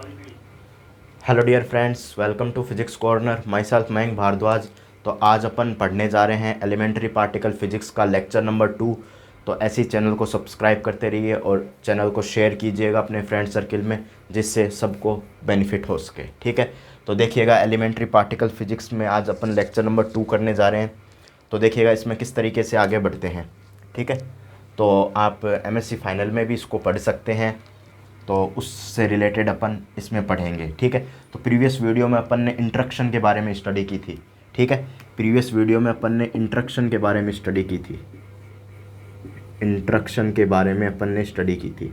Hello dear friends, welcome to physics corner. Myself Mayank Bhardwaj. तो आज अपन पढ़ने जा रहे हैं एलिमेंट्री पार्टिकल फिजिक्स का लेक्चर नंबर 2। तो ऐसे ही चैनल को सब्सक्राइब करते रहिए और चैनल को शेयर कीजिएगा अपने फ्रेंड सर्किल में, जिससे सबको बेनिफिट हो सके। ठीक है, तो देखिएगा एलिमेंट्री पार्टिकल फिजिक्स में आज अपन लेक्चर नंबर 2 करने जा रहे हैं। तो देखिएगा इसमें किस तरीके से आगे बढ़ते हैं। ठीक है, तो आप एमएससी फाइनल में भी इसको पढ़ सकते हैं, तो उससे रिलेटेड अपन इसमें पढ़ेंगे। ठीक है, तो प्रीवियस वीडियो में अपन ने इंट्रक्शन के बारे में स्टडी की थी। ठीक है, प्रीवियस वीडियो में अपन ने इंट्रक्शन के बारे में स्टडी की थी। इंट्रक्शन के बारे में अपन ने स्टडी की थी,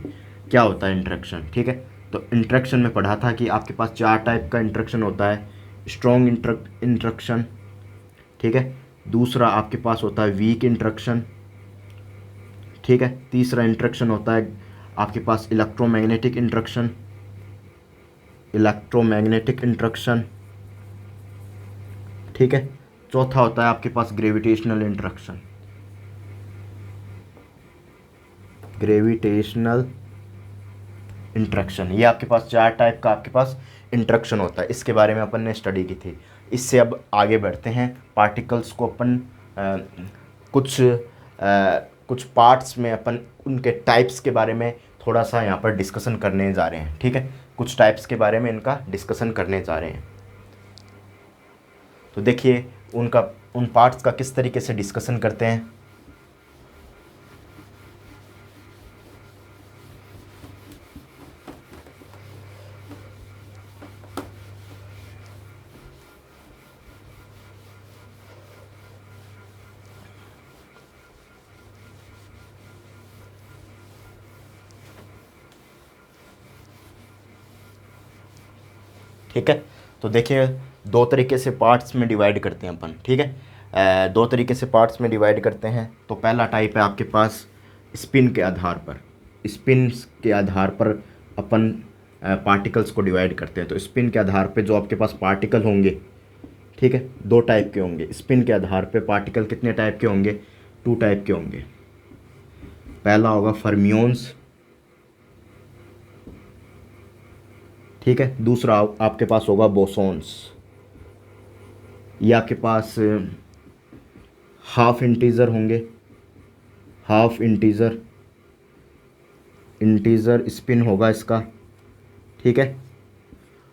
क्या होता है इंट्रक्शन। ठीक है, तो इंट्रक्शन में पढ़ा था कि आपके पास 4 टाइप का इंट्रक्शन होता है। स्ट्रॉन्ग इंट्रक्शन, ठीक है। दूसरा आपके पास होता है वीक इंट्रक्शन, ठीक है। तीसरा इंट्रक्शन होता है आपके पास इलेक्ट्रोमैग्नेटिक इंट्रक्शन, ठीक है। चौथा होता है आपके पास ग्रेविटेशनल इंट्रक्शन। ये आपके पास 4 टाइप का आपके पास इंट्रक्शन होता है। इसके बारे में अपन ने स्टडी की थी। इससे अब आगे बढ़ते हैं। पार्टिकल्स को अपन कुछ पार्ट्स में अपन उनके टाइप्स के बारे में थोड़ा सा यहाँ पर डिस्कशन करने जा रहे हैं। ठीक है, कुछ टाइप्स के बारे में इनका डिस्कशन करने जा रहे हैं। तो देखिए उन पार्ट्स का किस तरीके से डिस्कशन करते हैं। ठीक है, तो देखिए 2 तरीके से पार्ट्स में डिवाइड करते हैं अपन। ठीक है, 2 तरीके से पार्ट्स में डिवाइड करते हैं। तो पहला टाइप है आपके पास स्पिन के आधार पर अपन पार्टिकल्स को डिवाइड करते हैं। तो स्पिन के आधार पे जो आपके पास पार्टिकल होंगे, ठीक है, 2 टाइप के होंगे। स्पिन के आधार पे पार्टिकल कितने टाइप के होंगे? 2 टाइप के होंगे। पहला होगा फर्मियोन्स, ठीक है। दूसरा आपके पास होगा बोसॉन्स। ये आपके पास हाफ इंटीजर होंगे, हाफ इंटीजर स्पिन होगा इसका, ठीक है।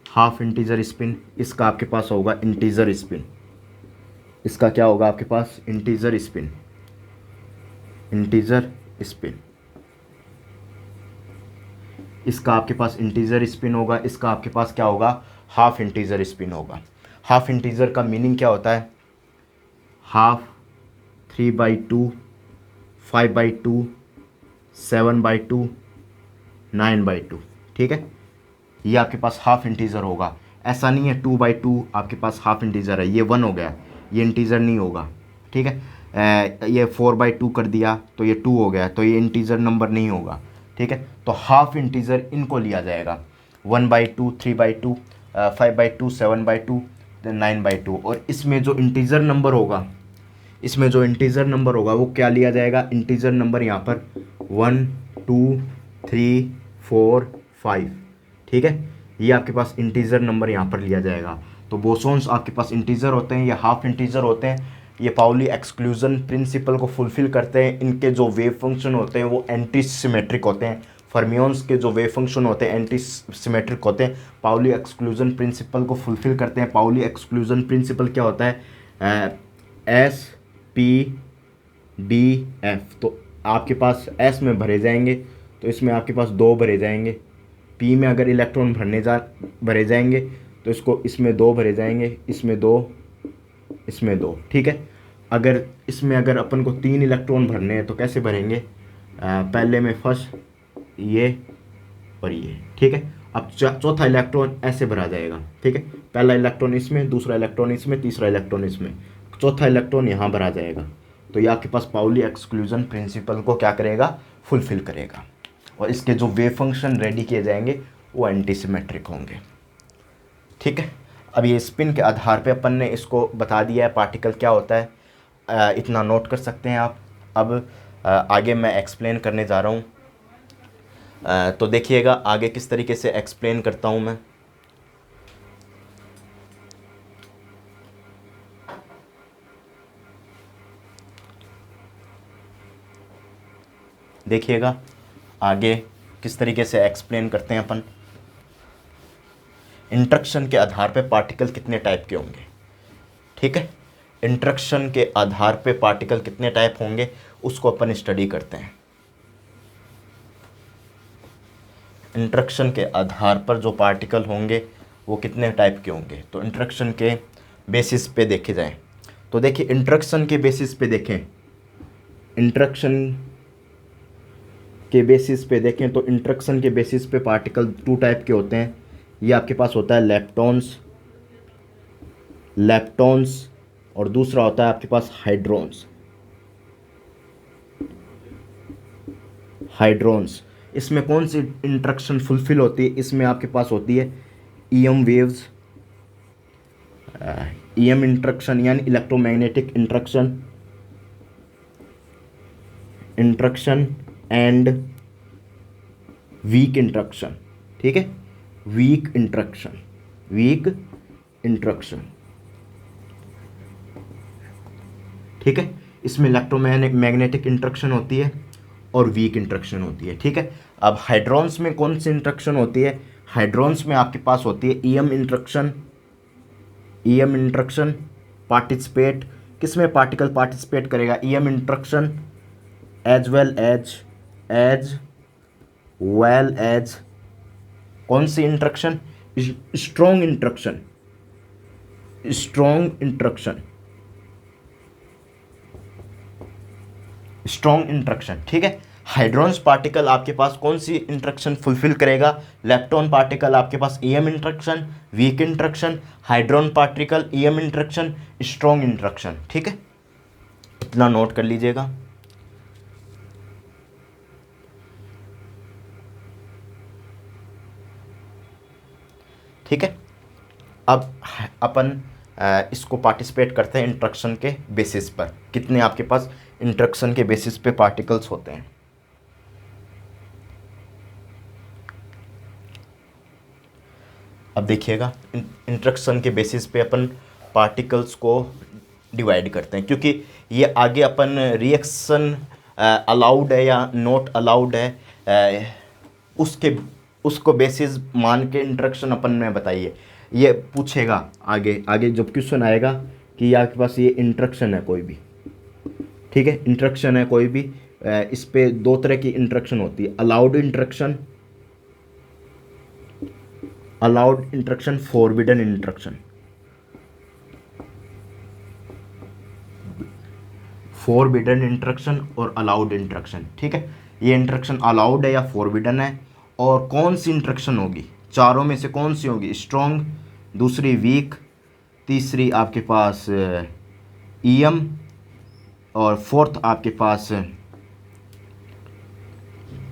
हाफ इंटीजर स्पिन, इसका आपके पास होगा इंटीजर स्पिन। इसका क्या होगा आपके पास? Integer spin. इसका आपके पास इंटीजर स्पिन होगा। इसका आपके पास क्या होगा? हाफ इंटीजर स्पिन होगा। हाफ इंटीजर का मीनिंग क्या होता है? हाफ, 3/2, 5/2, 7/2, 9/2, ठीक है। ये आपके पास हाफ इंटीजर होगा। ऐसा नहीं है 2/2 आपके पास हाफ इंटीजर है, ये 1 हो गया, ये इंटीजर नहीं होगा। ठीक है, ये 4/2 कर दिया तो ये 2 हो गया, तो ये इंटीजर नंबर नहीं होगा। ठीक है, तो हाफ इंटीजर इनको लिया जाएगा। 1/2, 3/2, 5/2, 7/2, 9/2। और इसमें जो इंटीजर नंबर होगा वो क्या लिया जाएगा? इंटीजर नंबर यहाँ पर 1, 2, 3, 4, 5, ठीक है। ये आपके पास इंटीजर नंबर यहाँ पर लिया जाएगा। तो बोसॉन्स आपके पास इंटीजर होते हैं, ये हाफ इंटीजर होते हैं। ये पाउली एक्सक्लूजन प्रिंसिपल को फुलफिल करते हैं। इनके जो वेव फंक्शन होते हैं वो एंटी सिमेट्रिक होते हैं। फर्मियोन्स के जो वेव फंक्शन होते हैं एंटी सिमेट्रिक होते हैं, पाउली एक्सक्लूजन प्रिंसिपल को फुलफिल करते हैं। पाउली एक्सक्लूजन प्रिंसिपल क्या होता है? SPDF। तो आपके पास S में भरे जाएंगे तो इसमें आपके पास 2 भरे जाएंगे। P में अगर इलेक्ट्रॉन भरे जाएंगे तो इसमें 2 भरे जाएंगे, इसमें 2, ठीक है। अगर अपन को 3 इलेक्ट्रॉन भरने हैं तो कैसे भरेंगे? पहले में फर्स्ट ये और ये, ठीक है। अब चौथा इलेक्ट्रॉन ऐसे भरा जाएगा, ठीक है। पहला इलेक्ट्रॉन इसमें, दूसरा इलेक्ट्रॉन इसमें, तीसरा इलेक्ट्रॉन इसमें, चौथा इलेक्ट्रॉन यहाँ भरा जाएगा। तो ये आपके पास पाउली एक्सक्लूजन प्रिंसिपल को क्या करेगा? फुलफिल करेगा। और इसके जो वेव फंक्शन रेडी किए जाएंगे वो एंटी सिमेट्रिक होंगे, ठीक है। अब ये स्पिन के आधार पे अपन ने इसको बता दिया है पार्टिकल क्या होता है। इतना नोट कर सकते हैं आप। अब आगे मैं एक्सप्लेन करने जा रहा हूँ। तो देखिएगा आगे किस तरीके से एक्सप्लेन करता हूँ मैं। देखिएगा आगे किस तरीके से एक्सप्लेन करते हैं अपन। इंटरेक्शन के आधार पे पार्टिकल कितने टाइप के होंगे, ठीक है। इंटरेक्शन के आधार पे पार्टिकल कितने टाइप होंगे उसको अपन स्टडी करते हैं। इंटरेक्शन के आधार पर जो पार्टिकल होंगे वो कितने टाइप के होंगे, तो इंटरेक्शन के बेसिस पे देखे जाएं। तो देखिए इंटरेक्शन के बेसिस पे देखें, इंटरेक्शन के बेसिस पे देखें तो इंटरेक्शन के बेसिस पे पार्टिकल 2 टाइप के होते हैं। ये आपके पास होता है लेप्टॉन्स और दूसरा होता है आपके पास हाइड्रॉन्स। इसमें कौन सी इंटरेक्शन फुलफिल होती है, इसमें आपके पास होती है ईएम वेव्स, ईएम इंटरेक्शन यानी electromagnetic interaction and weak interaction, ठीक है। वीक इंटरेक्शन, ठीक है। इसमें इलेक्ट्रोमैग्नेटिक इंटरेक्शन होती है और वीक इंटरेक्शन होती है, ठीक है। अब हाइड्रॉन्स में कौन सी इंटरेक्शन होती है, हाइड्रॉन्स में आपके पास होती है ईएम इंटरेक्शन पार्टिसिपेट, किसमें पार्टिकल पार्टिसिपेट करेगा, EM interaction as well as कौन सी इंटरेक्शन, स्ट्रॉन्ग इंटरेक्शन, ठीक है। हाइड्रॉन्स पार्टिकल आपके पास कौन सी इंटरेक्शन फुलफिल करेगा, लेप्टॉन पार्टिकल आपके पास EM interaction, weak interaction, hadron particle EM interaction, strong interaction, ठीक है। इतना नोट कर लीजिएगा। ठीक है, अब अपन इसको पार्टिसिपेट करते हैं इंटरेक्शन के बेसिस पर, कितने आपके पास इंटरेक्शन के बेसिस पे पार्टिकल्स होते हैं। अब देखिएगा इंटरेक्शन के बेसिस पे अपन पार्टिकल्स को डिवाइड करते हैं, क्योंकि ये आगे अपन रिएक्शन अलाउड है या नॉट अलाउड है उसको बेसिस मान के इंटरेक्शन अपन में बताइए। ये पूछेगा आगे आगे जब क्वेश्चन आएगा कि आपके पास ये इंटरेक्शन है कोई भी, ठीक है, इंटरेक्शन है कोई भी, इस पे 2 तरह की इंटरेक्शन होती है, अलाउड इंटरेक्शन, फॉरबिडन इंटरेक्शन और अलाउड इंटरेक्शन, ठीक है। ये इंटरेक्शन अलाउड है या फॉरबिडन है, और कौन सी इंटरेक्शन होगी, चारों में से कौन सी होगी, स्ट्रॉन्ग, दूसरी वीक, तीसरी आपके पास ईएम, और फोर्थ आपके पास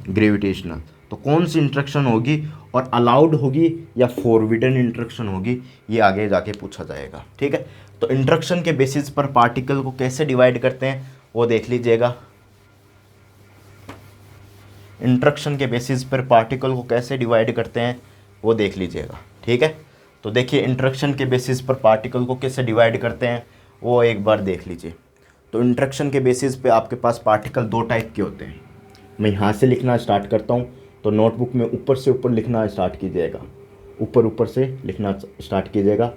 ग्रेविटेशनल। तो कौन सी इंटरेक्शन होगी और अलाउड होगी या फॉरबिडन इंटरेक्शन होगी, ये आगे जाके पूछा जाएगा, ठीक है। तो इंटरेक्शन के बेसिस पर पार्टिकल को कैसे डिवाइड करते हैं वो देख लीजिएगा। इंटरेक्शन के बेसिस पर पार्टिकल को कैसे डिवाइड करते हैं वो देख लीजिएगा, ठीक है। तो देखिए इंटरेक्शन के बेसिस पर पार्टिकल को कैसे डिवाइड करते हैं वो एक बार देख लीजिए। तो इंटरेक्शन के बेसिस पे आपके पास पार्टिकल 2 टाइप के होते हैं। मैं यहाँ से लिखना स्टार्ट करता हूँ, तो नोटबुक में ऊपर से ऊपर लिखना स्टार्ट कीजिएगा, ऊपर से लिखना स्टार्ट कीजिएगा।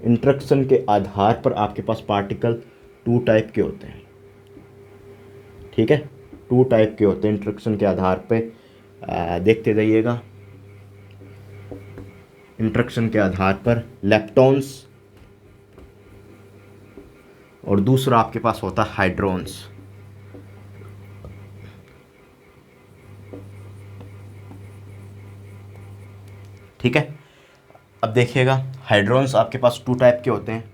इंटरेक्शन के आधार पर आपके पास पार्टिकल 2 टाइप के होते हैं, ठीक है, 2 टाइप के होते हैं इंटरेक्शन के आधार पे। देखते जाइएगा। इंटरेक्शन के आधार पर लेप्टॉन्स और दूसरा आपके पास होता है हाइड्रॉन्स, ठीक है। अब देखिएगा हाइड्रॉन्स आपके पास 2 टाइप के होते हैं,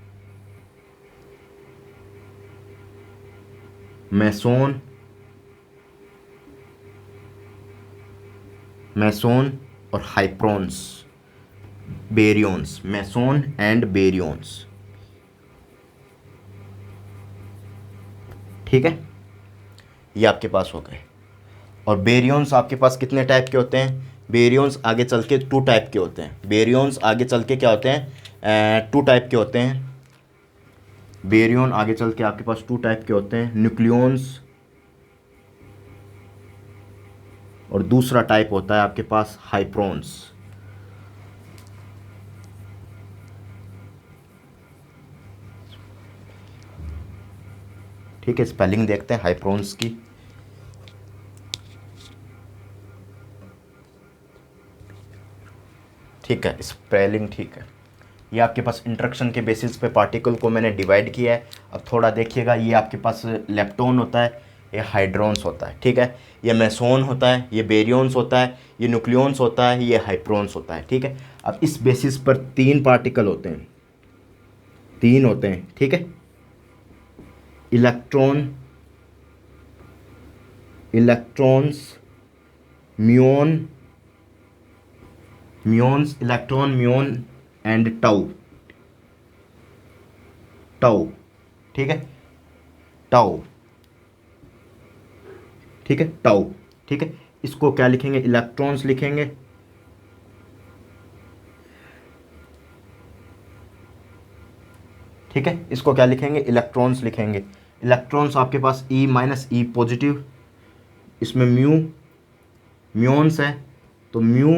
मैसोन और हाइप्रॉन्स, बेरियंस, मैसोन एंड बेरियंस, ठीक है, ये आपके पास हो गए। और बेरियंस आपके पास कितने टाइप के होते हैं, बेरियंस आगे चल के 2 टाइप के होते हैं। बेरियंस आगे चल के क्या होते हैं, 2 टाइप के होते हैं। बेरियन आगे चल के आपके पास 2 टाइप के होते हैं, न्यूक्लियंस और दूसरा टाइप होता है आपके पास हाइप्रोन्स। ठीक है, स्पेलिंग देखते हैं हाइप्रोन्स की। ठीक है, स्पेलिंग ठीक है। ये आपके पास इंट्रक्शन के बेसिस पे पार्टिकल को मैंने डिवाइड किया है। अब थोड़ा देखिएगा, ये आपके पास लेप्टोन होता है, ये हाइड्रोन्स होता है। ठीक है, ये मेसोन होता है, ये बेरियोन्स होता है, ये न्यूक्लियोन्स होता है, ये हाइप्रोन्स होता है। ठीक है, अब इस बेसिस पर तीन पार्टिकल होते हैं, तीन होते हैं। ठीक है, electron, electrons, muon, muons, electron, muon and tau, tau. ठीक है, टाउ। ठीक है, टाउ। ठीक है, इसको क्या लिखेंगे, इलेक्ट्रॉन्स लिखेंगे। ठीक है, इसको क्या लिखेंगे, इलेक्ट्रॉन्स लिखेंगे। इलेक्ट्रॉन्स आपके पास ई माइनस ई पॉजिटिव, इसमें म्यू, म्यून्स है तो म्यू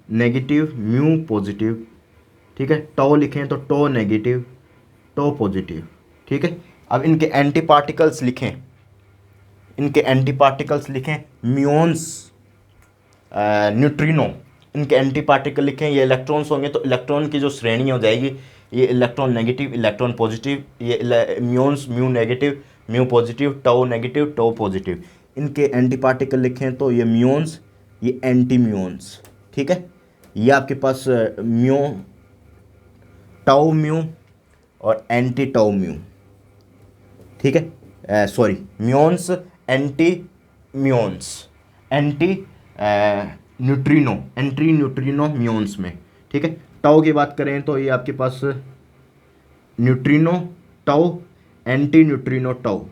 नेगेटिव, म्यू पॉजिटिव। ठीक है, टो लिखें तो टो नेगेटिव, टो पॉजिटिव। ठीक है, अब इनके एंटी पार्टिकल्स लिखें, इनके एंटी पार्टिकल्स लिखें, म्यून्स, न्यूट्रिनो, इनके एंटी पार्टिकल लिखें। ये इलेक्ट्रॉन्स होंगे तो इलेक्ट्रॉन की जो श्रेणी हो जाएगी, ये इलेक्ट्रॉन नेगेटिव, इलेक्ट्रॉन पॉजिटिव, ये muons, mu negative, mu positive, tau negative, tau positive. इनके एंटी पार्टिकल लिखें तो ये म्यून्स, ये एंटी म्यून्स। ठीक है, ये आपके पास म्यू, टाउ म्यू और एंटी टाउ म्यू। ठीक है, sorry, muons, anti muons, anti neutrino, anti neutrino muons में। ठीक है, टाउ की बात करें तो ये आपके पास neutrino tau, anti neutrino tau.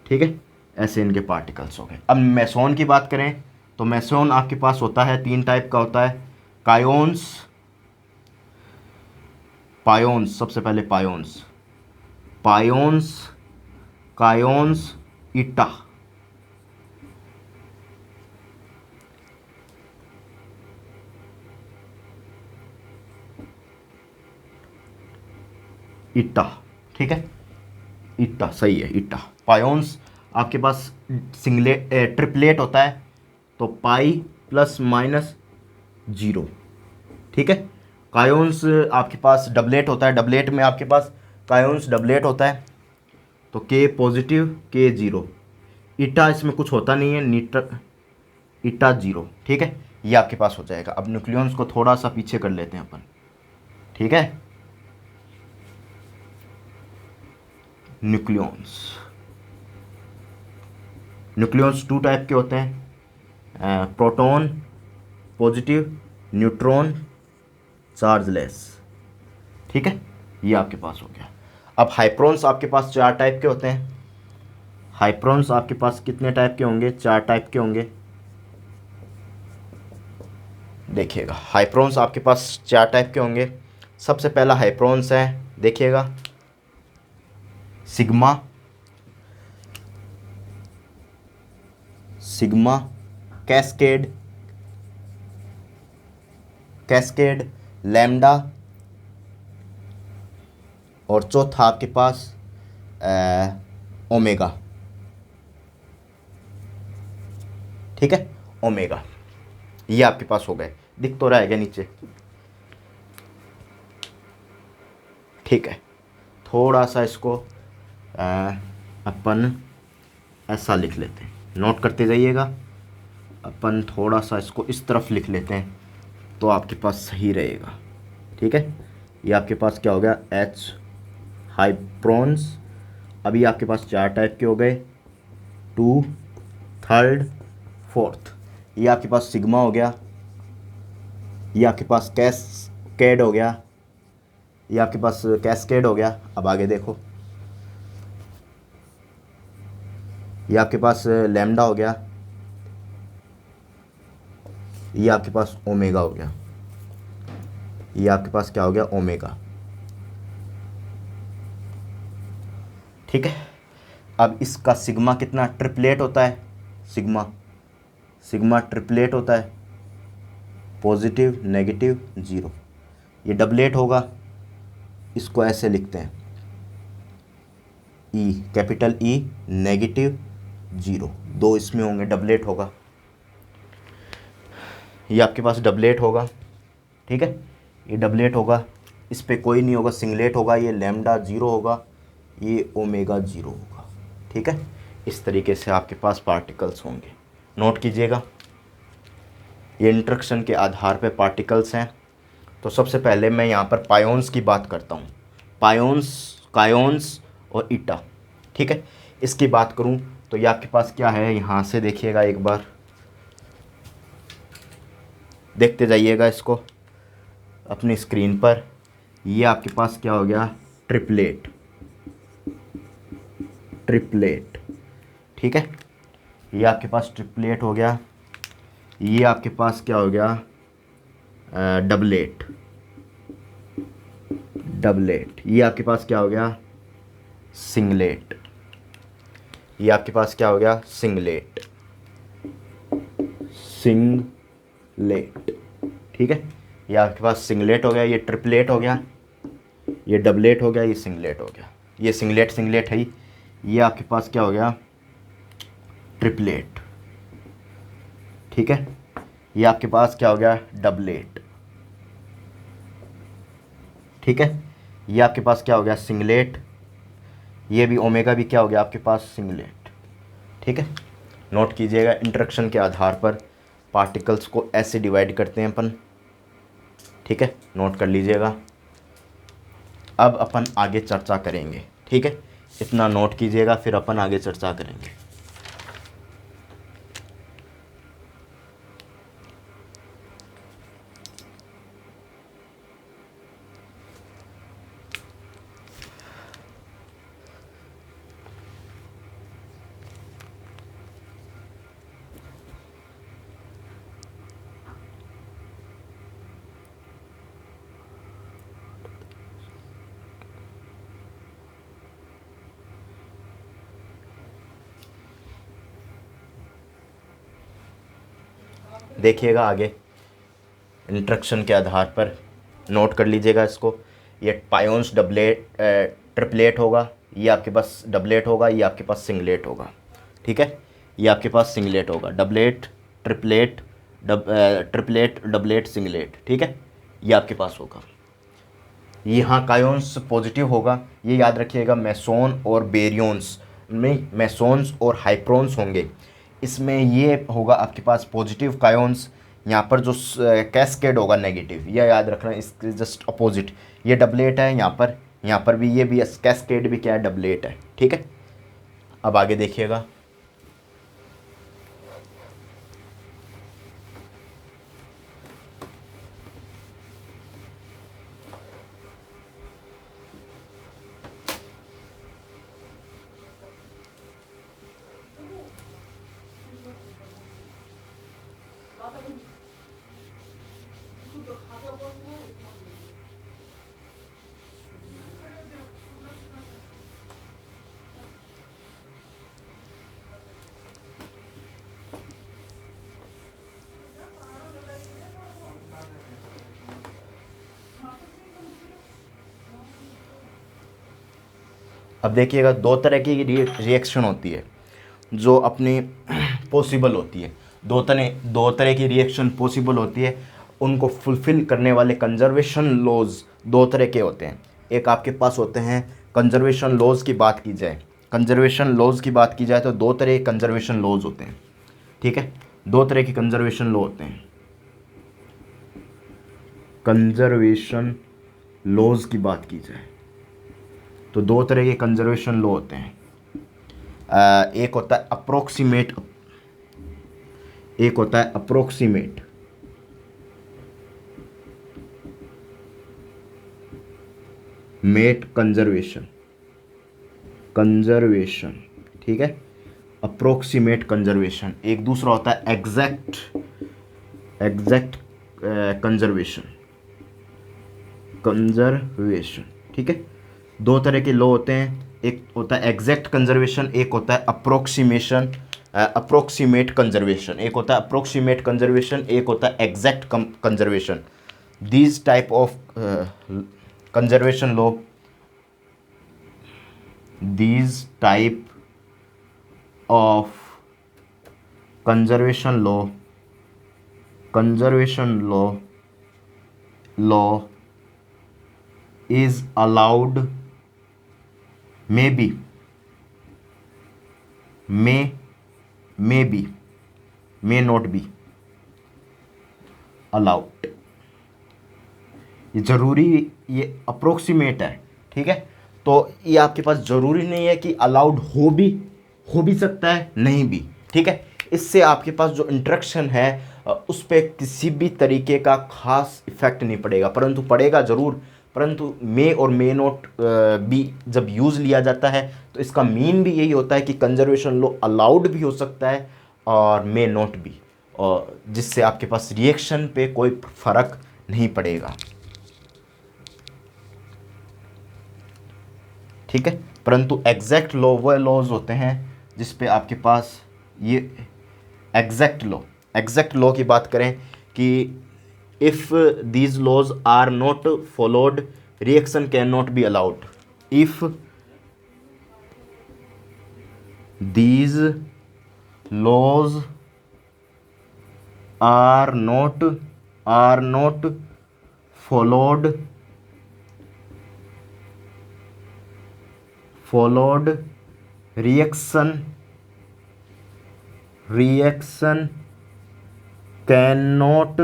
ठीक है, ऐसे इनके पार्टिकल्स हो गए। अब मेसोन की बात करें तो मेसोन आपके पास होता है, तीन टाइप का होता है, कायोन्स, पायोन्स। सबसे पहले पायोन्स, पायोन्स, कायोन्स, ईटा। ईटा। ठीक है, ईटा सही है, ईटा। पायोन्स आपके पास सिंगलेट, ट्रिपलेट होता है तो पाई प्लस माइनस जीरो। ठीक है, कायोन्स आपके पास डबलेट होता है, डबलेट में आपके पास कायोन्स डबलेट होता है तो के पॉजिटिव, के जीरो। ईटा इसमें कुछ होता नहीं है, नीटर, ईटा जीरो। ठीक है, ये आपके पास हो जाएगा। अब न्यूक्लियॉन्स को थोड़ा सा पीछे कर लेते हैं अपन। ठीक है, न्यूक्लियॉन्स, न्यूक्लियॉन्स टू टाइप के होते हैं, प्रोटॉन पॉजिटिव, न्यूट्रॉन चार्जलेस। ठीक है, ये आपके पास हो गया। अब हाइप्रोन्स आपके पास चार टाइप के होते हैं। हाइप्रोन्स आपके पास कितने टाइप के होंगे, चार टाइप के होंगे। देखिएगा, हाइप्रोन्स आपके पास चार टाइप के होंगे। सबसे पहला हाइप्रोन्स है, देखिएगा, sigma, sigma, cascade, cascade, lambda, और चौथा आपके पास ओमेगा। ठीक है, ओमेगा। ये आपके पास हो गए, दिख तो रहा है क्या नीचे। ठीक है, थोड़ा सा इसको अपन ऐसा लिख लेते हैं, नोट करते जाइएगा। अपन थोड़ा सा इसको इस तरफ लिख लेते हैं तो आपके पास सही रहेगा। ठीक है, ये आपके पास क्या हो गया, एच हाइप्रोन्स। अभी आपके पास चार टाइप के हो गए, टू, थर्ड, फोर्थ। ये आपके पास सिग्मा हो गया, ये आपके पास कैस्केड हो गया, ये आपके पास कैस्केड हो गया। अब आगे देखो, ये आपके पास लैम्डा हो गया, ये आपके पास ओमेगा हो गया, ये आपके पास क्या हो गया, ओमेगा। ठीक है, अब इसका सिग्मा कितना, ट्रिपलेट होता है सिग्मा, सिग्मा ट्रिपलेट होता है, पॉजिटिव नेगेटिव जीरो। ये डबलेट होगा, इसको ऐसे लिखते हैं ई, कैपिटल ई नेगेटिव जीरो, दो इसमें होंगे, डबलेट होगा। ये आपके पास डबलेट होगा, ठीक है, ये डबलेट होगा, इस पे कोई नहीं होगा, सिंगलेट होगा, ये लैम्डा जीरो होगा, ये ओमेगा जीरो होगा, ठीक है। इस तरीके से आपके पास पार्टिकल्स होंगे, नोट कीजिएगा। ये इंटरेक्शन के आधार पे पार्टिकल्स हैं। तो सबसे पहले मैं यहाँ पर पायोन्स की बात करता हूँ, पायोन्स, कायोन्स और ईटा, ठीक है। इसकी बात करूँ तो ये आपके पास क्या है, यहाँ से देखिएगा एक बार, देखते जाइएगा इसको अपनी स्क्रीन पर। ये आपके पास क्या हो गया, ट्रिपलेट, ट्रिपलेट, ठीक है, ये आपके पास ट्रिपलेट हो गया। ये आपके पास क्या हो गया, डबलेट, डबलेट। ये आपके पास क्या हो गया, सिंगलेट। ये आपके पास क्या हो गया, सिंगलेट, सिंगलेट, ठीक है। ये आपके पास सिंगलेट हो गया, ये ट्रिपलेट हो गया, ये डबलेट हो गया, ये सिंगलेट हो गया, ये सिंगलेट सिंगलेट है ही। ये आपके पास क्या हो गया, ट्रिपलेट, ठीक है। ये आपके पास क्या हो गया, डबलेट, ठीक है। ये आपके पास क्या हो गया, सिंगलेट। ये भी ओमेगा भी क्या हो गया आपके पास, सिंगलेट, ठीक है। नोट कीजिएगा, इंटरेक्शन के आधार पर पार्टिकल्स को ऐसे डिवाइड करते हैं अपन, ठीक है, नोट कर लीजिएगा। अब अपन आगे चर्चा करेंगे, ठीक है, इतना नोट कीजिएगा, फिर अपन आगे चर्चा करेंगे। देखिएगा आगे, इंटरेक्शन के आधार पर नोट कर लीजिएगा इसको। ये पायोन्स डबलेट, ट्रिपलेट होगा, ये आपके पास डबलेट होगा, ये आपके पास सिंगलेट होगा, ठीक है। ये आपके पास सिंगलेट होगा, doublet, triplet, triplet, doublet, singlet, ठीक है, ये आपके पास होगा। यहाँ कायोन्स पॉजिटिव होगा, ये याद रखिएगा। मेसोन और बेरियोन्स में मेसोन्स और हाइप्रोन्स होंगे, इसमें ये होगा आपके पास पॉजिटिव कायोन्स। यहाँ पर जो कैस्केड होगा नेगेटिव, यह याद रखना, इसके जस्ट अपोजिट ये डबलेट है। यहाँ पर भी ये भी कैस्केड भी क्या है, डबलेट है, ठीक है। अब आगे देखिएगा, अब देखिएगा, दो तरह की रिएक्शन होती है जो अपनी पॉसिबल होती है। दो तरह की रिएक्शन पॉसिबल होती है, उनको फुलफ़िल करने वाले कंजर्वेशन लॉज दो तरह के होते हैं। एक आपके पास होते हैं कंजर्वेशन लॉज की बात की जाए, कंजर्वेशन लॉज की बात की जाए तो दो तरह के कंजर्वेशन लॉज होते हैं, ठीक है। दो तरह के कंजर्वेशन लॉ होते हैं। कंजर्वेशन लॉज की बात की जाए तो दो तरह के कंजर्वेशन लॉ होते हैं। एक होता है अप्रोक्सीमेट, एक होता है अप्रोक्सीमेट, मेट कंजर्वेशन, कंजर्वेशन, ठीक है, अप्रोक्सीमेट कंजर्वेशन। एक दूसरा होता है एग्जैक्ट, एग्जैक्ट कंजर्वेशन, कंजर्वेशन, ठीक है। दो तरह के लॉ होते हैं, एक होता है एग्जैक्ट कंजर्वेशन, एक होता है अप्रोक्सीमेशन अप्रोक्सीमेट कंजर्वेशन, एक होता है अप्रोक्सीमेट कंजर्वेशन, एक होता है exact conservation. These type of conservation law, these type of conservation law is allowed, may be, may not be allowed। ये ज़रूरी, ये अप्रोक्सीमेट है, ठीक है। तो ये आपके पास ज़रूरी नहीं है कि अलाउड हो भी सकता है, नहीं भी, ठीक है। इससे आपके पास जो इंटरेक्शन है उस पर किसी भी तरीके का खास इफेक्ट नहीं पड़ेगा, परंतु पड़ेगा ज़रूर। परंतु मे और मे नॉट भी जब यूज़ लिया जाता है तो इसका मीन भी यही होता है कि कंजर्वेशन लॉ अलाउड भी हो सकता है और मे नॉट भी, और जिससे आपके पास रिएक्शन पे कोई फ़र्क नहीं पड़ेगा, ठीक है। परंतु एग्जैक्ट लॉ वह लॉज होते हैं जिस पे आपके पास ये एग्जैक्ट लॉ की बात करें कि if these laws are not followed reaction cannot be allowed. If these laws are not followed reaction cannot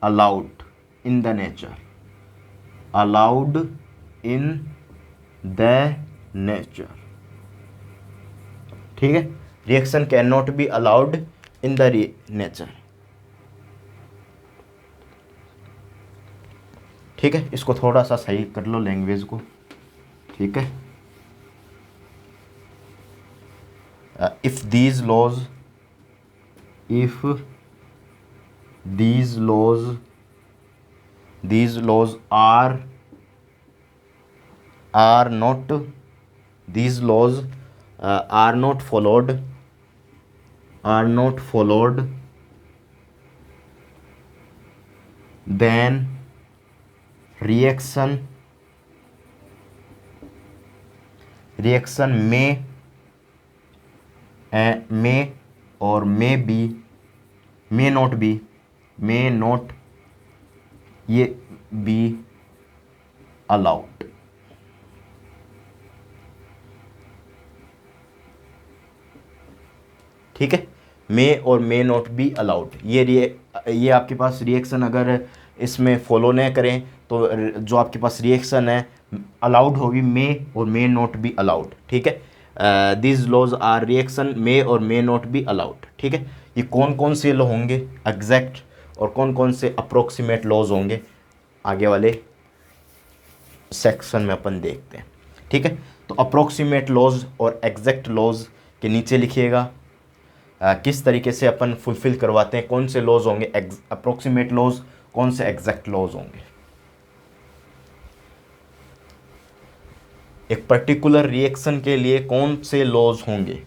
allowed in the nature, ठीक है। Reaction cannot be allowed in the nature, ठीक है। इसको थोड़ा सा सही कर लो language को, ठीक है। if these laws are not these laws are not followed then reaction may और may not ये be allowed, ठीक है। मे और मे नॉट बी अलाउड, ये आपके पास रिएक्शन अगर इसमें फॉलो नहीं करें तो जो आपके पास रिएक्शन है अलाउड होगी मे और मे नॉट बी अलाउड, ठीक है। This laws are reaction may और मे नॉट बी अलाउड, ठीक है। ये कौन कौन से लॉ होंगे एग्जैक्ट और कौन कौन से अप्रोक्सीमेट लॉज होंगे आगे वाले सेक्शन में अपन देखते हैं, ठीक है। तो अप्रोक्सीमेट लॉज और एग्जैक्ट लॉज के नीचे लिखिएगा किस तरीके से अपन फुलफिल करवाते हैं, कौन से लॉज होंगे अप्रोक्सीमेट लॉज, कौन से एग्जैक्ट लॉज होंगे। एक पर्टिकुलर रिएक्शन के लिए कौन से लॉज होंगे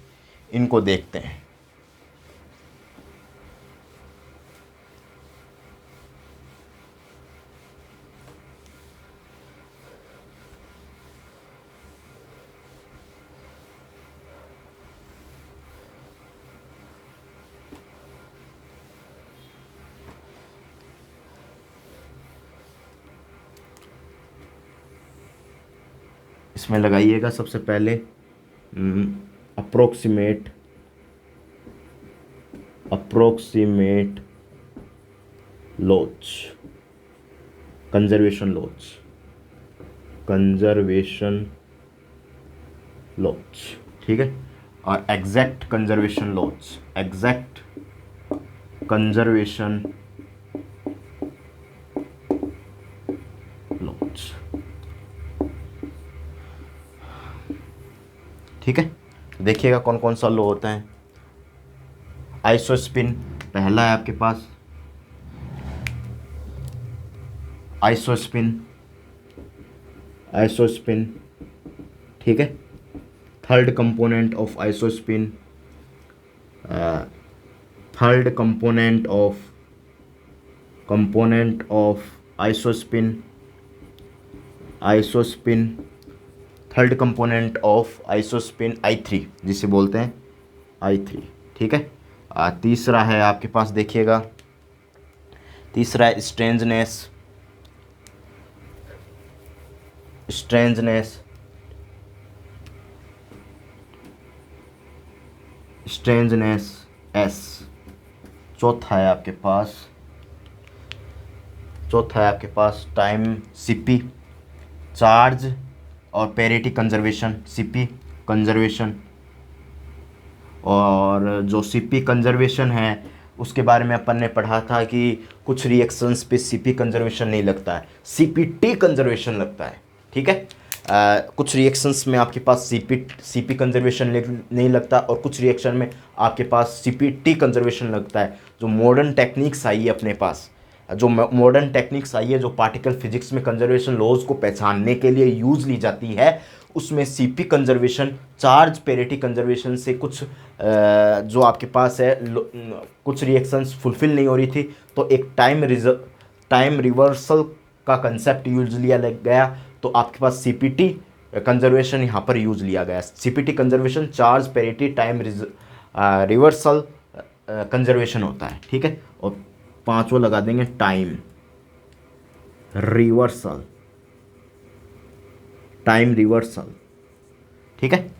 इनको देखते हैं। इसमें लगाइएगा सबसे पहले अप्रोक्सीमेट लॉज, कंजर्वेशन लॉज, ठीक है। और एग्जैक्ट कंजर्वेशन लॉज, ठीक है। देखिएगा कौन कौन सा लॉ होता है। आइसोस्पिन पहला है आपके पास, आइसोस्पिन, ठीक है। Third component of isospin third component of isospin third component of isospin I3 जिसे बोलते हैं I3। ठीक है। तीसरा है आपके पास, देखिएगा, तीसरा है स्ट्रेंजनेस S। चौथा है आपके पास टाइम CP, चार्ज और पेरिटी कंजर्वेशन, CP कंजर्वेशन। और जो CP कंजर्वेशन है उसके बारे में अपन ने पढ़ा था कि कुछ रिएक्शंस पे CP कंजर्वेशन नहीं लगता है, CPT कंजर्वेशन लगता है। ठीक है। कुछ रिएक्शंस में आपके पास CP कंजर्वेशन नहीं लगता और कुछ रिएक्शन में आपके पास CPT कंजर्वेशन लगता है। जो मॉडर्न टेक्निक्स आई है अपने पास, जो पार्टिकल फिजिक्स में कंजर्वेशन लॉज को पहचानने के लिए यूज़ ली जाती है, उसमें CP conservation charge parity conservation से कुछ जो आपके पास है कुछ रिएक्शंस फुलफिल नहीं हो रही थी, तो एक टाइम रिवर्सल का कंसेप्ट यूज लिया गया, तो आपके पास CPT कंजर्वेशन यहाँ पर यूज लिया गया। CPT conservation charge parity time reversal conservation होता है। ठीक है। और पांचवा लगा देंगे टाइम रिवर्सल। ठीक है।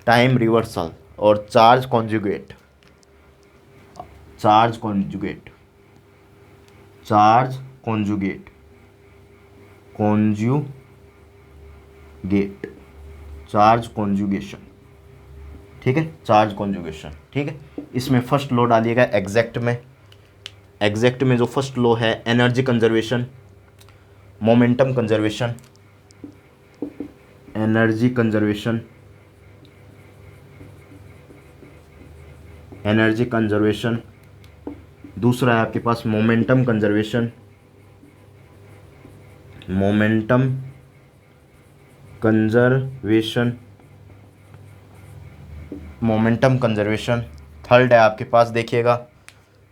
टाइम रिवर्सल और चार्ज कॉन्जुगेट चार्ज कॉन्जुगेशन। ठीक है। Charge conjugation. ठीक है। इसमें फर्स्ट लॉ डालिएगा एग्जैक्ट में जो फर्स्ट लॉ है energy conservation, momentum conservation, energy conservation. दूसरा है आपके पास मोमेंटम कंजर्वेशन। थर्ड है आपके पास, देखिएगा,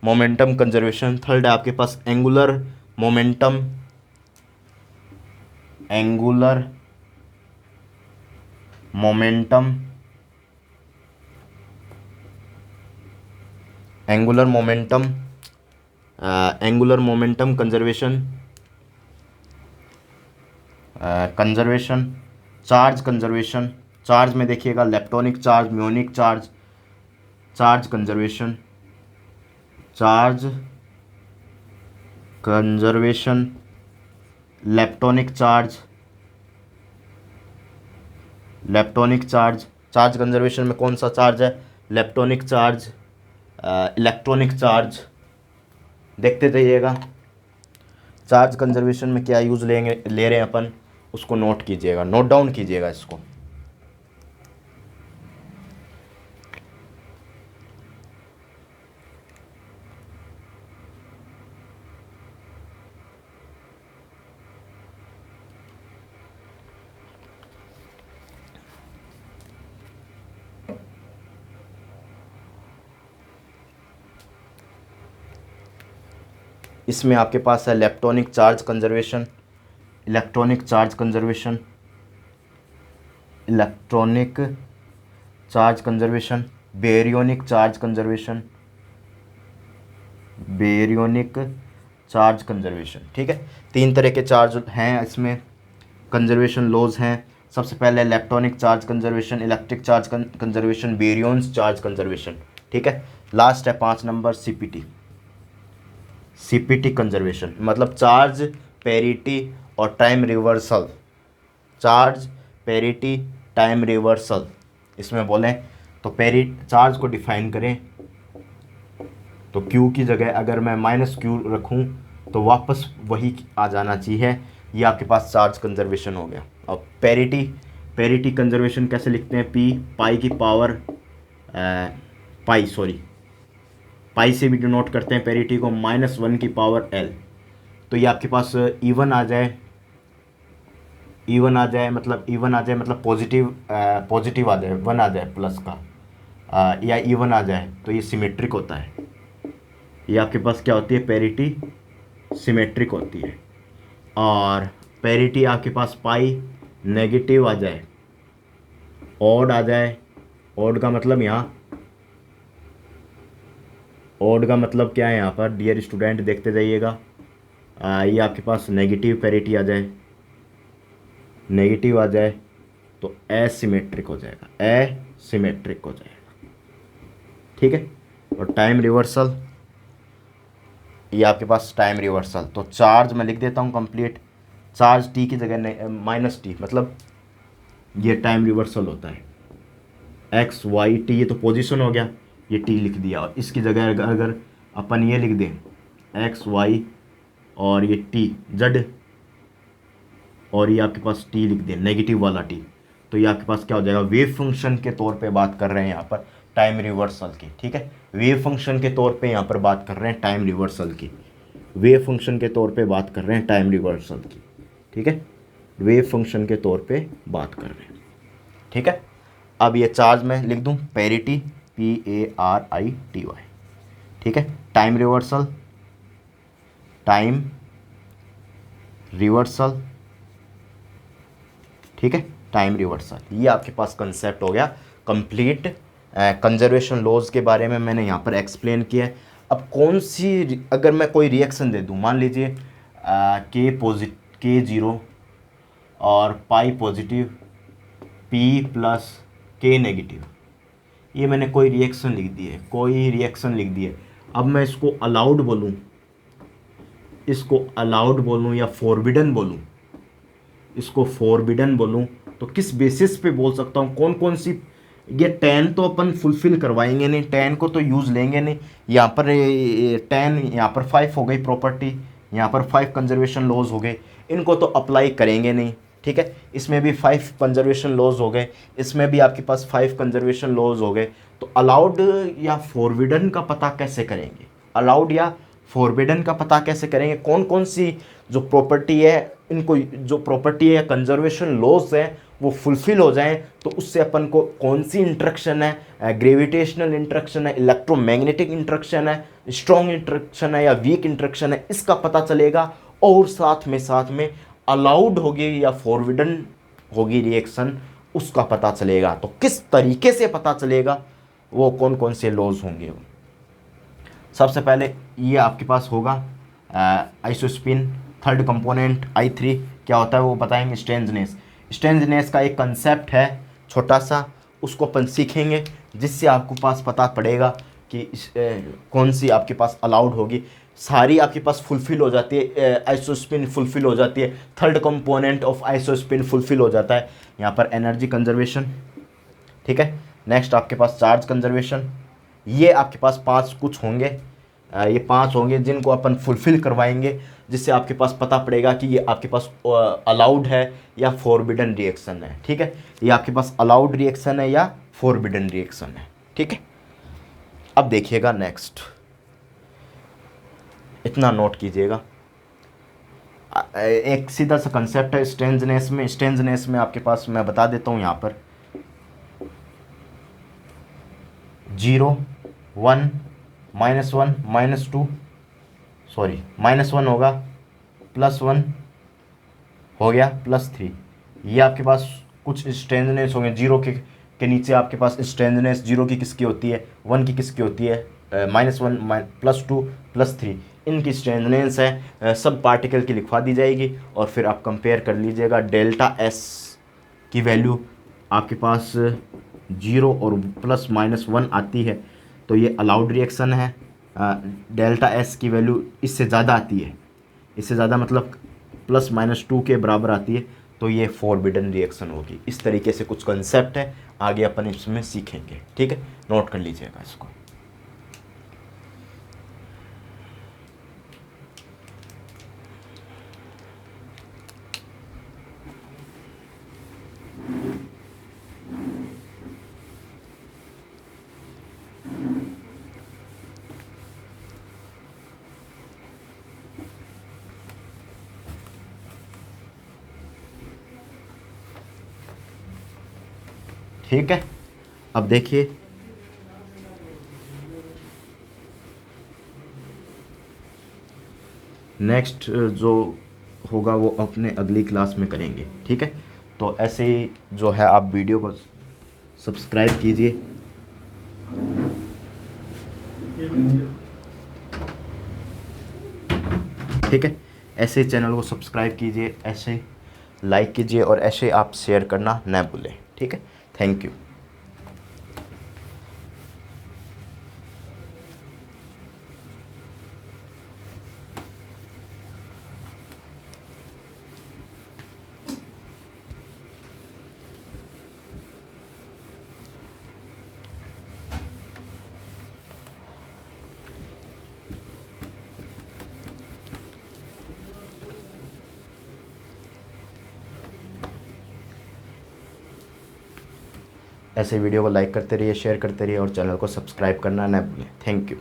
मोमेंटम कंजर्वेशन। थर्ड है आपके पास angular momentum conservation. Charge conservation, charge में देखिएगा leptonic charge, muonic charge, charge conservation, leptonic charge. Charge conservation में कौन सा चार्ज है? Leptonic charge, electronic charge. देखते रहिएगा चार्ज कंजर्वेशन में क्या यूज़ ले रहे हैं अपन, उसको नोट डाउन कीजिएगा इसको। इसमें आपके पास है leptonic charge conservation, electronic charge conservation, baryonic charge conservation. ठीक है। 3 तरह के चार्ज हैं इसमें, कंजर्वेशन लॉज हैं। सबसे पहले electronic charge conservation, electric charge conservation, baryons charge conservation. ठीक है। लास्ट है 5 नंबर CPT कंजर्वेशन, मतलब चार्ज पेरिटी और टाइम रिवर्सल। इसमें बोलें तो चार्ज को डिफाइन करें तो Q की जगह अगर मैं -Q रखूं तो वापस वही आ जाना चाहिए। ये आपके पास चार्ज कंजर्वेशन हो गया। अब पेरिटी कंजर्वेशन कैसे लिखते हैं? पाई से भी डिनोट करते हैं पेरिटी को, -1 की पावर L। तो ये आपके पास इवन आ जाए मतलब पॉजिटिव आ जाए, 1 आ जाए प्लस का। या इवन आ जाए तो ये सिमेट्रिक होता है। ये आपके पास क्या होती है, पैरिटी सिमेट्रिक होती है। और पैरिटी आपके पास पाई नेगेटिव आ जाए, ऑड आ जाए, ऑड का मतलब यहाँ, ऑड का मतलब क्या है यहाँ पर डियर स्टूडेंट देखते जाइएगा। ये आपके पास नेगेटिव पैरिटी आ जाए, नेगेटिव आ जाए तो एसिमेट्रिक हो जाएगा, एसिमेट्रिक हो जाएगा। ठीक है। और टाइम रिवर्सल, ये आपके पास टाइम रिवर्सल, तो चार्ज मैं लिख देता हूँ कंप्लीट, चार्ज टी की जगह माइनस टी, मतलब ये टाइम रिवर्सल होता है। एक्स वाई टी, ये तो पोजीशन हो गया, ये टी लिख दिया। और इसकी जगह अगर अपन ये लिख दें एक्स वाई और ये टी जेड, और ये आपके पास टी लिख दें नेगेटिव वाला टी, तो ये आपके पास क्या हो जाएगा, वेव फंक्शन के तौर पे बात कर रहे हैं यहाँ पर टाइम रिवर्सल की। ठीक है, वेव फंक्शन के तौर पे यहाँ पर बात कर रहे हैं टाइम रिवर्सल की, वेव फंक्शन के तौर पे बात कर रहे हैं टाइम रिवर्सल की। ठीक है, वेव फंक्शन के तौर पे बात कर रहे हैं। ठीक है, अब ये चार्ज में लिख दूं पैरिटी, PARITY। ठीक है, टाइम रिवर्सल, टाइम रिवर्सल। ठीक है, टाइम रिवर्सल, ये आपके पास कंसेप्ट हो गया कंप्लीट। कंजर्वेशन लॉज के बारे में मैंने यहाँ पर एक्सप्लेन किया है। अब कौन सी, अगर मैं कोई रिएक्शन दे दूँ, मान लीजिए K0 और pi positive, P plus K negative, ये मैंने कोई रिएक्शन लिख दी है, कोई रिएक्शन लिख दी है। अब मैं इसको अलाउड बोलूँ, इसको अलाउड बोलूँ या फॉरबिडन बोलूँ, इसको फॉरबिडन बोलूँ, तो किस बेसिस पे बोल सकता हूँ, कौन कौन सी, ये 10 तो अपन फुलफिल करवाएंगे नहीं, 10 को तो यूज़ लेंगे नहीं। यहाँ पर 10, यहाँ पर 5 हो गई प्रॉपर्टी, यहाँ पर 5 कंजर्वेशन लॉज हो गए, इनको तो अप्लाई करेंगे नहीं। ठीक है, इसमें भी 5 कंजर्वेशन लॉज हो गए, इसमें भी आपके पास 5 कंजर्वेशन लॉज हो गए। तो अलाउड या फॉरबिडन का पता कैसे करेंगे, अलाउड या फॉरबिडन का पता कैसे करेंगे, कौन कौन सी जो प्रॉपर्टी है, इनको जो प्रॉपर्टी है कंजर्वेशन लॉज है वो फुलफिल हो जाएं, तो उससे अपन को कौन सी इंट्रैक्शन है, ग्रेविटेशनल इंट्रैक्शन है, इलेक्ट्रोमैग्नेटिक इंट्रैक्शन है, स्ट्रॉन्ग इंट्रैक्शन है या वीक इंट्रैक्शन है, इसका पता चलेगा। और साथ में अलाउड होगी या फॉरबिडन होगी रिएक्शन, उसका पता चलेगा। तो किस तरीके से पता चलेगा, वो कौन कौन से लॉज होंगे। सबसे पहले ये आपके पास होगा आइसोस्पिन, थर्ड कंपोनेंट I3 क्या होता है वो बताएंगे। स्ट्रेंजनेस, स्ट्रेंजनेस का एक कंसेप्ट है छोटा सा, उसको अपन सीखेंगे, जिससे आपको पास पता पड़ेगा कि कौन सी आपके पास अलाउड होगी। सारी आपके पास फुलफिल हो जाती है, आइसोस्पिन फुलफिल हो जाती है, third component of isospin fulfil हो जाता है। यहाँ पर एनर्जी कंजर्वेशन। ठीक है, नेक्स्ट आपके पास चार्ज कंजर्वेशन, ये आपके पास 5 कुछ होंगे, ये 5 होंगे जिनको अपन फुलफिल करवाएंगे, जिससे आपके पास पता पड़ेगा कि ये आपके पास अलाउड है या फॉरबिडन रिएक्शन है। ठीक है, ये आपके पास अलाउड रिएक्शन है या फॉरबिडन रिएक्शन है। ठीक है, अब देखिएगा नेक्स्ट, इतना नोट कीजिएगा। एक सीधा सा कंसेप्ट है स्ट्रेंजनेस में। स्ट्रेंजनेस में आपके पास मैं बता देता हूँ, यहाँ पर 0 1 -1 -2 सॉरी -1 होगा, +1 हो गया, +3। ये आपके पास कुछ स्ट्रेंजनेस होंगे। 0 के नीचे आपके पास स्ट्रेंजनेस 0 की किसकी होती है, 1 की किसकी होती है, -1 +2 +3, इनकी स्ट्रेंजनेस है, सब पार्टिकल की लिखवा दी जाएगी। और फिर आप कंपेयर कर लीजिएगा, डेल्टा S की वैल्यू आपके पास 0 और +-1 आती है तो ये अलाउड रिएक्शन है। डेल्टा S की वैल्यू इससे ज़्यादा आती है, इससे ज़्यादा मतलब +-2 के बराबर आती है, तो ये फॉरबिडन रिएक्शन होगी। इस तरीके से कुछ कंसेप्ट है, आगे अपन इसमें सीखेंगे। ठीक है, नोट कर लीजिएगा इसको। ठीक है, अब देखिए नेक्स्ट जो होगा वो अपने अगली क्लास में करेंगे, ठीक है। तो ऐसे ही जो है आप वीडियो को सब्सक्राइब कीजिए, ठीक है। ऐसे चैनल को सब्सक्राइब कीजिए, ऐसे लाइक कीजिए और ऐसे आप शेयर करना न भूलें, ठीक है। Thank you. ऐसे वीडियो को लाइक करते रहिए, शेयर करते रहिए और चैनल को सब्सक्राइब करना न भूलें। Thank you.